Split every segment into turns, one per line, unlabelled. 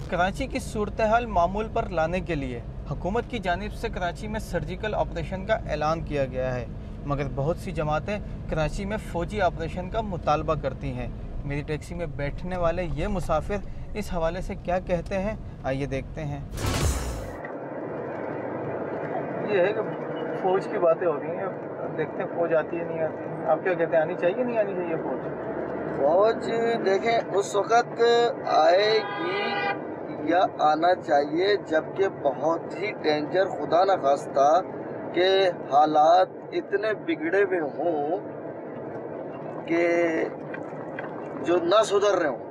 कराची की सूरत हाल मामूल पर लाने के लिए हुकूमत की जानिब से कराची में सर्जिकल ऑपरेशन का ऐलान किया गया है, मगर बहुत सी जमातें कराची में फ़ौजी ऑपरेशन का मुतालबा करती हैं। मेरी टैक्सी में बैठने वाले ये मुसाफिर इस हवाले से क्या कहते हैं, आइए देखते हैं। ये है कि फ़ौज की बातें हो रही हैं, अब देखते हैं फ़ौज आती है नहीं आती। आप क्या कहते हैं, आनी चाहिए नहीं आनी चाहिए फ़ौज?
फौज देखें उस वक़्त आएगी या आना चाहिए जबकि बहुत ही डेंजर, खुदा न खास्ता के हालात इतने बिगड़े हुए हों कि जो ना सुधर रहे हों।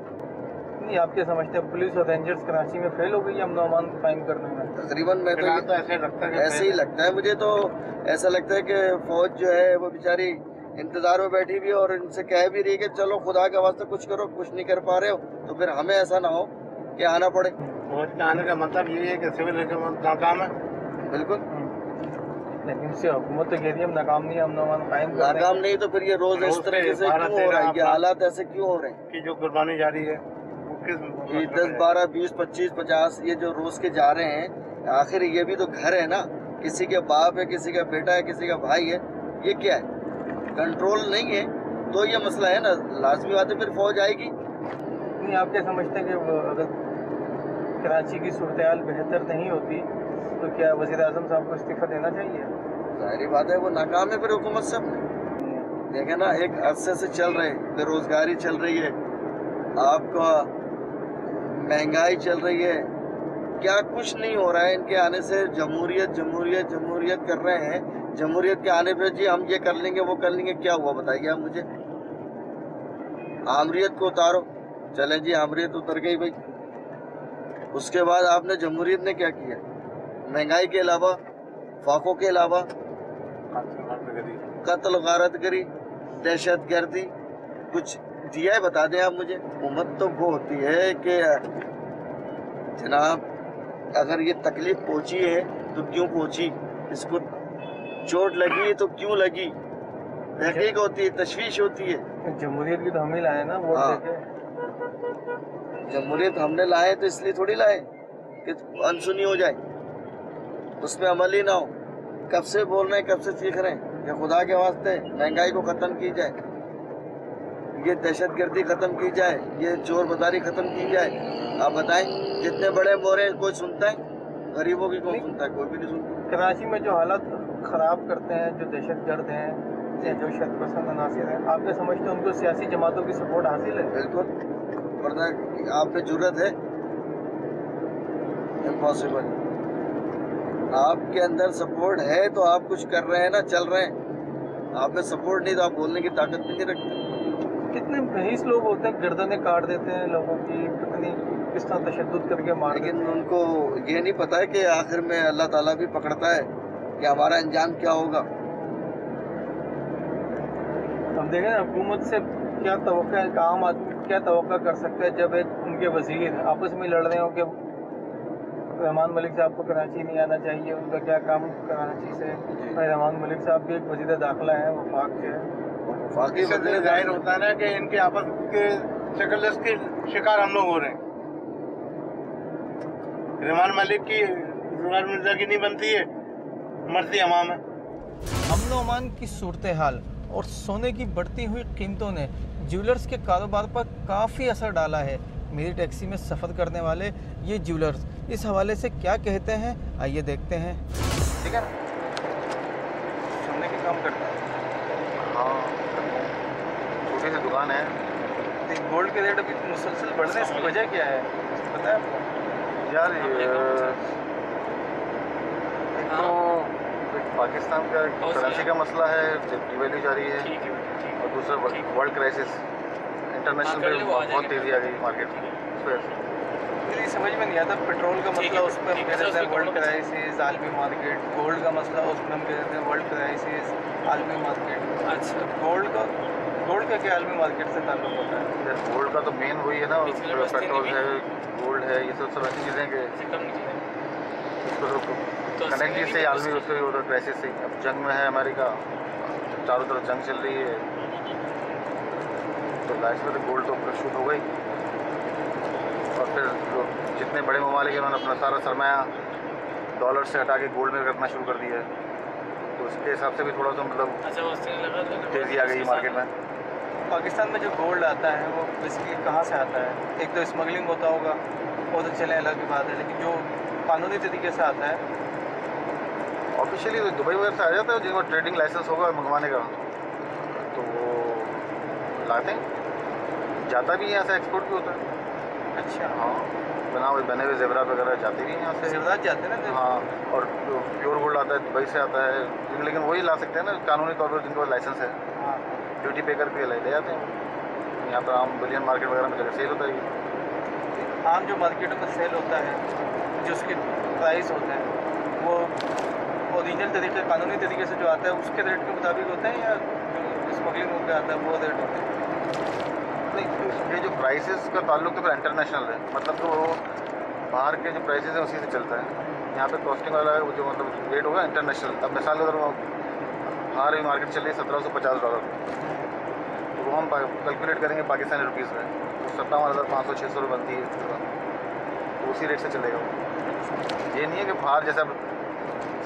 नहीं, आप क्या समझते हैं पुलिस और रेंजर्स कराची में फेल हो गई अमन और अमान कायम करने में?
तकरीबन मैं तो ऐसे लगता है, ऐसे ही लगता है मुझे। तो ऐसा लगता है कि फौज जो है वो बेचारी इंतजार में बैठी हुई है और इनसे कह भी रही है कि चलो खुदा के वास्ते कुछ करो, कुछ नहीं कर पा रहे हो तो फिर हमें ऐसा ना हो कि आना पड़े।
फौज के आने का मतलब ये है कि सिविल नाकाम है।
बिल्कुल,
लेकिन से हुकूमत तो कह रही है नाकाम नहीं, अमन और अमान कायम
नाकाम नहीं तो फिर ये रोज इस तरीके से क्यों हो रहा है, ये हालात ऐसे क्यों हो रहे हैं
कि जो कुर्बानी जारी है वो किस
10, 12, 20, 25, 50 ये जो रोज के जा रहे हैं, आखिर ये भी तो घर है ना, किसी के बाप है, किसी का बेटा है, किसी का भाई है, ये क्या है? कंट्रोल नहीं है तो ये मसला है ना, लाजमी बात है फिर फौज आएगी।
नहीं, आप क्या समझते हैं कि अगर कराची की सूरत हाल बेहतर नहीं होती तो क्या वज़ीर आज़म साहब को इस्तीफ़ा देना चाहिए?
जाहिर बात है वो नाकाम है फिर हुकूमत से। देखे ना, एक अरसे से चल रहे, बेरोजगारी चल रही है, आपका महंगाई चल रही है, क्या कुछ नहीं हो रहा है। इनके आने से जमहूरियत जमहूरियत जमहूरियत कर रहे हैं, जमहूरियत के आने पे जी हम ये कर लेंगे वो कर लेंगे, क्या हुआ बताइए आप मुझे। आमरीत को उतारो, चले जी आमरीत उतर गई भाई। उसके बाद आपने जमहूरियत ने क्या किया? महंगाई के अलावा, फाकों के अलावा कत्ल गारतगरी, दहशत गर्दी, कुछ दिया है बता दें आप मुझे। हुकूमत तो वो होती है कि जनाब अगर ये तकलीफ पहुंची है तो क्यों पहुंची, इसको चोट लगी तो क्यों लगी, तहकीक होती है, तशवीश होती है।
जमहूरियत की तो हम ही लाए ना वोट देके।
जमहूरियत हमने लाए तो इसलिए थोड़ी लाए कि अनसुनी हो जाए, उसमें अमल ही ना हो। कब से बोल रहे हैं, कब से सीख रहे हैं कि खुदा के वास्ते महंगाई को ख़त्म की जाए, ये दहशतगर्दी ख़त्म की जाए, ये चोर बाजारी ख़त्म की जाए। आप बताएं, जितने बड़े मोरे कोई सुनता है? गरीबों की कौन सुनता है? कोई भी नहीं सुनता।
कराची में जो हालात ख़राब करते हैं, जो दहशतगर्द हैं या जो शतपसंद अनासिर हैं, आप क्या समझते हैं उनको सियासी जमातों की सपोर्ट हासिल है?
बिल्कुल, वरना आप पे जुर्रत है? इम्पॉसिबल। आपके अंदर सपोर्ट है तो आप कुछ कर रहे हैं ना, चल रहे हैं। आप में सपोर्ट नहीं तो आप बोलने की ताकत भी नहीं रखते।
कितने रईस लोग होते हैं, गर्दनें काट देते हैं लोगों की, कितनी किस तरह तशद्दुद करके मार देते हैं।
लेकिन उनको ये नहीं पता है कि आखिर में अल्लाह ताला भी पकड़ता है कि हमारा अंजाम क्या होगा।
हम देखें ना, हुकूमत से क्या तवक्का है, आम आदमी क्या तवक्का कर सकता है जब एक उनके वजीर आपस में लड़ रहे हो कि रहमान मलिक साहब को कराची नहीं आना चाहिए, उनका क्या काम कराची से। भाई रहमान मलिक साहब भी एक वजीर दाखिला है, वफाक के
वाकई
जाहिर होता है ना कि इनके आपस के शकलस के शिकार हम लोग हो रहे हैं। रहमान मलिक की जुगार मिर्जा की नहीं बनती है, मर्जी अवाम है।
अमन और अमान की सूरत हाल और सोने की बढ़ती हुई कीमतों ने ज्वेलर्स के कारोबार पर काफ़ी असर डाला है। मेरी टैक्सी में सफ़र करने वाले ये ज्वेलर्स इस हवाले से क्या कहते हैं, आइए देखते हैं। ठीक है, सोने के काम करता है?
हाँ, छोटी सी दुकान है।
गोल्ड के रेट अभी मुसलसल बढ़ रहे हैं, इसकी वजह क्या है पता है आपको?
यार एक तो पाकिस्तान का करेंसी का मसला है, डिवैल्यू जारी है, और दूसरा वर्ल्ड क्राइसिस, इंटरनेशनल में बहुत तेज़ी आ गई मार्केट में।
मुझे समझ में नहीं आता, पेट्रोल का मसला उसमें हम कह देते हैं वर्ल्ड क्राइसिस आलमी मार्केट, गोल्ड का मसला उसमें हम कह देते हैं वर्ल्ड क्राइसिस आलमी मार्केट। अच्छा, गोल्ड का क्या आलमी मार्केट से ताल्लुक होता है?
गोल्ड का तो मेन वही है ना, पेट्रोल है, गोल्ड है, ये सब ऐसी चीज़ें कि इसको कनेक्ट से आलमी उसको उधर क्राइसिस से। अब जंग में है अमेरिका, चारों तरफ जंग चल रही है, तो लाइफ में तो गोल्ड तो शूट हो गई। और फिर जो जितने बड़े ममालिक हैं उन्होंने अपना सारा सरमाया डॉलर से हटा के गोल्ड में रखना शुरू कर दिया है, तो उसके हिसाब से भी थोड़ा सा मतलब तेज़ी आ गई मार्केट में।
पाकिस्तान में जो गोल्ड आता है वो बेसिकली कहाँ से आता है? एक तो स्मगलिंग होता होगा, वो तो चले अलग की बात है, लेकिन जो कानूनी तरीके से आता है
ऑफिशियली तो दुबई वगैरह से आ जाता है, जिनको ट्रेडिंग लाइसेंस होगा मंगवाने का तो वो लाते हैं, जाता भी है यहाँ से, एक्सपोर्ट भी होता है।
अच्छा,
हाँ, बने हुए जेवरात वगैरह जाते भी हैं यहाँ से।
जेवरात जाते हैं ना?
हाँ, और प्योर गोल्ड आता है दुबई से आता है, लेकिन वही ला सकते हैं ना कानूनी तौर पर जिनको लाइसेंस है,
हाँ,
ड्यूटी पे करके ले जाते हैं। यहाँ पर आम बिलियन मार्केट वगैरह में जगह सेल होता है।
आम जो मार्केटों में सेल होता है, जो उसके प्राइस होते हैं वो ओरिजिनल तरीके कानूनी तरीके से जो आता है उसके रेट के मुताबिक होते हैं, या जो स्मगलिंग होकर आता है वो रेट होते हैं?
नहीं, ये जो प्राइसेस का ताल्लुक तो फिर इंटरनेशनल है, मतलब तो बाहर के जो प्राइसेस हैं उसी से चलता है। यहाँ पे कॉस्टिंग वाला जो मतलब रेट होगा इंटरनेशनल। अब मिसाल अगर वो बाहर भी मार्केट चल रही है $1750, तो वो हम कैलकुलेट करेंगे पाकिस्तानी रुपीज़ में, तो 57,500-600 रुपये बनती है, तो उसी रेट से चलेगा। ये नहीं है कि बाहर जैसा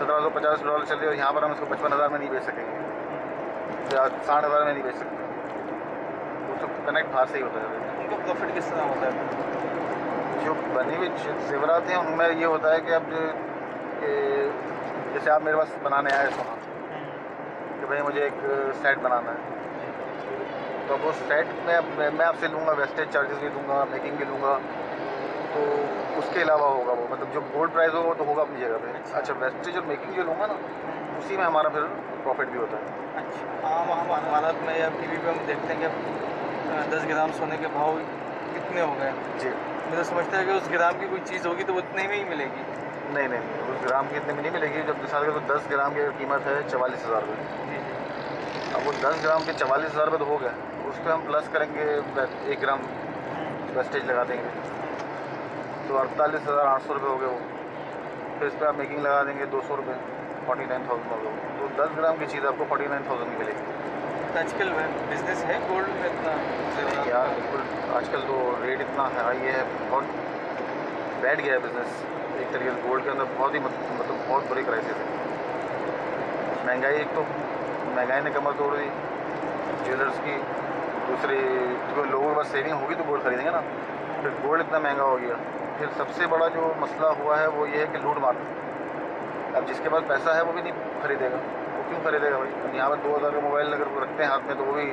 $1750 चल रही है और यहाँ पर हम इसको 55,000 में नहीं बेच सकेंगे या 60,000 में नहीं बेच सकते, वो सब कनेक्ट बाहर से ही होता है।
उनका प्रॉफिट किस तरह होता है?
जो बनी हुई जेवरात हैं उनमें ये होता है कि अब जैसे आप मेरे पास बनाने आए सोना कि भाई मुझे एक सेट बनाना है, तो अब वो सेट मैं आपसे लूँगा, वेस्टेज चार्जेस भी लूँगा, मेकिंग भी लूँगा, तो उसके अलावा होगा वो, मतलब जो गोल्ड प्राइस होगा वो तो होगा अपनी जगह पे। अच्छा, वेस्टेज और मेकिंग जो लूँगा ना, उसी में हमारा फिर प्रॉफिट भी होता है।
अच्छा, हाँ, हम भारत में या टीवी पे हम देखते हैं कि 10 ग्राम सोने के भाव कितने हो गए
जी।
मैं तो समझता है कि उस ग्राम की कोई चीज़ होगी तो वो इतने में ही मिलेगी।
नहीं, उस ग्राम की इतने में नहीं मिलेगी। जब मिसाल के तो 10 ग्राम की कीमत है 44,000 रुपये, अब वो 10 ग्राम के 44,000 रुपये तो हो गए, उस पर हम प्लस करेंगे 1 ग्राम वेस्टेज लगा देंगे तो 48,800 रुपये हो गए वो। फिर इस पर आप मेकिंग लगा देंगे 200 रुपये, 49,000 हो गए, तो 10 ग्राम की चीज़ आपको 49,000 की मिलेगी।
आजकल बिजनेस है गोल्ड में इतना?
यार बिल्कुल, आजकल तो रेट इतना हाई है, बहुत बैठ गया है बिज़नेस एक तरीके से। गोल्ड के अंदर बहुत ही मतलब बहुत बुरी क्राइसिस है। महंगाई, एक तो महंगाई ने कमर तोड़ दी ज्वेलर्स की, दूसरी जो लोगों के पास सेविंग होगी तो गोल्ड खरीदेंगे ना, फिर गोल्ड इतना महंगा हो गया। फिर सबसे बड़ा जो मसला हुआ है वो ये है कि लूट मार। अब जिसके पास पैसा है वो भी नहीं खरीदेगा, वो क्यों खरीदेगा भाई? अब यहाँ पर 2,000 का मोबाइल अगर वो रखते हैं हाथ में तो वो भी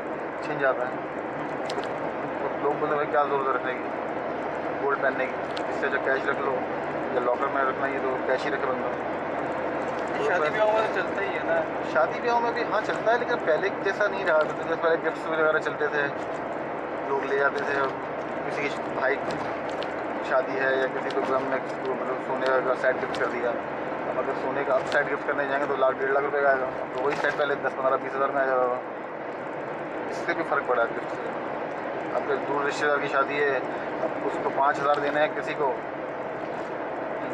छिन जाता है, तो लोग बोलते भाई क्या ज़रूरत रखने की गोल्ड पहनने की, इससे जो कैश रख लो या लॉकर में रखना, ये तो कैश ही रखे बंदा।
शादी ब्याह में तो चलता ही है ना?
शादी ब्याह में भी हाँ चलता है, लेकिन पहले जैसा नहीं रहा। तो जैसे पहले गिफ्ट्स वगैरह चलते थे, लोग ले जाते थे। किसी की भाई शादी है या किसी को गम में मतलब सोने का सेट गिफ्ट कर दिया, अब अगर सोने का अब सेट गिफ्ट करने जाएंगे तो 1,00,000 1,50,000 रुपये का आएगा, तो वही सेट पहले 10-15-20,000 में आ जाता था। इससे भी फ़र्क पड़ा है गिफ्ट से। अब दूर रिश्तेदार की शादी है, अब उसको 5,000 देने हैं किसी को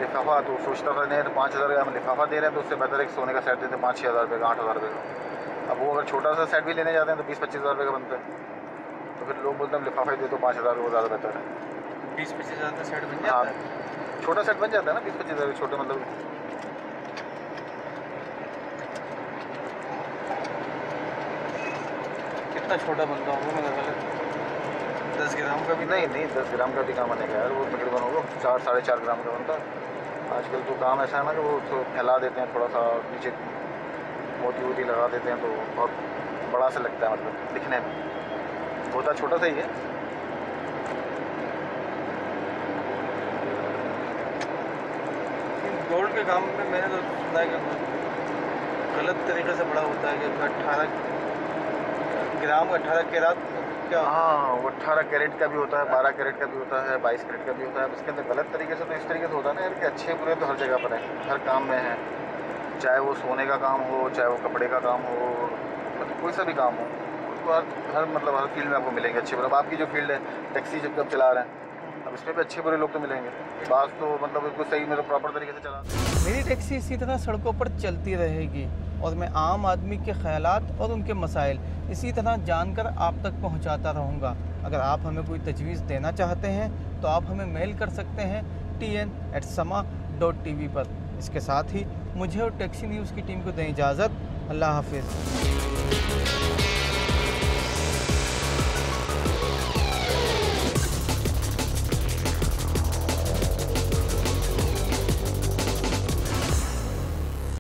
लिफाफा, तो सोचता था नहीं तो 5,000 का हम लिफाफा दे रहे हैं, तो उससे बेहतर एक सोने का सेट देते 5-6,000 रुपये का, 8,000 रुपये का। अब वो अगर छोटा सा सेट भी लेने जाते हैं तो 20-25,000 रुपये का बनता है, तो फिर लोग बोलते हैं लिफाफा ही दे तो 5,000 वो ज़्यादा बेहतर है।
20-25,000 का सेट बन जाता है?
छोटा सेट बन जाता है ना 20-25,000 के छोटे, मतलब
कितना छोटा बनता होगा मेरा गलत? 10 ग्राम का भी
नहीं 10 ग्राम का भी काम बनेगा यार, वो तकरीबन होगा 4-4.5 ग्राम का बनता है। आजकल तो काम ऐसा है ना कि वो तो फैला देते हैं, थोड़ा सा नीचे मोती लगा देते हैं, तो बहुत बड़ा सा लगता है, मतलब दिखने में होता छोटा सा ही है।
गोल्ड के काम में मैंने तो सुना है कि गलत तरीके से बड़ा होता है कि 18 ग्राम 18 कैरेट क्या?
हाँ, वो 18 कैरेट का भी होता है, 12 कैरेट का भी होता है, 22 कैरेट का भी होता है। इसके अंदर गलत तरीके से तो इस तरीके से होता है ना यार कि अच्छे बुरे तो हर जगह पर हैं, हर काम में है, चाहे वो सोने का काम हो, चाहे वो कपड़े का काम हो, मतलब कोई सा भी काम हो, उसको हर मतलब हर फील्ड में आपको मिलेंगे अच्छे बुरे। अब आपकी जो फील्ड है टैक्सी जब चला रहे हैं, अब इसमें भी अच्छे बुरे लोग तो मिलेंगे। बात तो मतलब बिल्कुल सही मतलब प्रॉपर तरीके से चला।
मेरी टैक्सी इसी तरह सड़कों पर चलती रहेगी और मैं आम आदमी के ख्यालात और उनके मसाइल इसी तरह जानकर आप तक पहुंचाता रहूंगा। अगर आप हमें कोई तजवीज़ देना चाहते हैं तो आप हमें मेल कर सकते हैं atn@sama.tv पर। इसके साथ ही मुझे और टैक्सी न्यूज़ की टीम को दें इजाज़त। अल्लाह हाफिज़।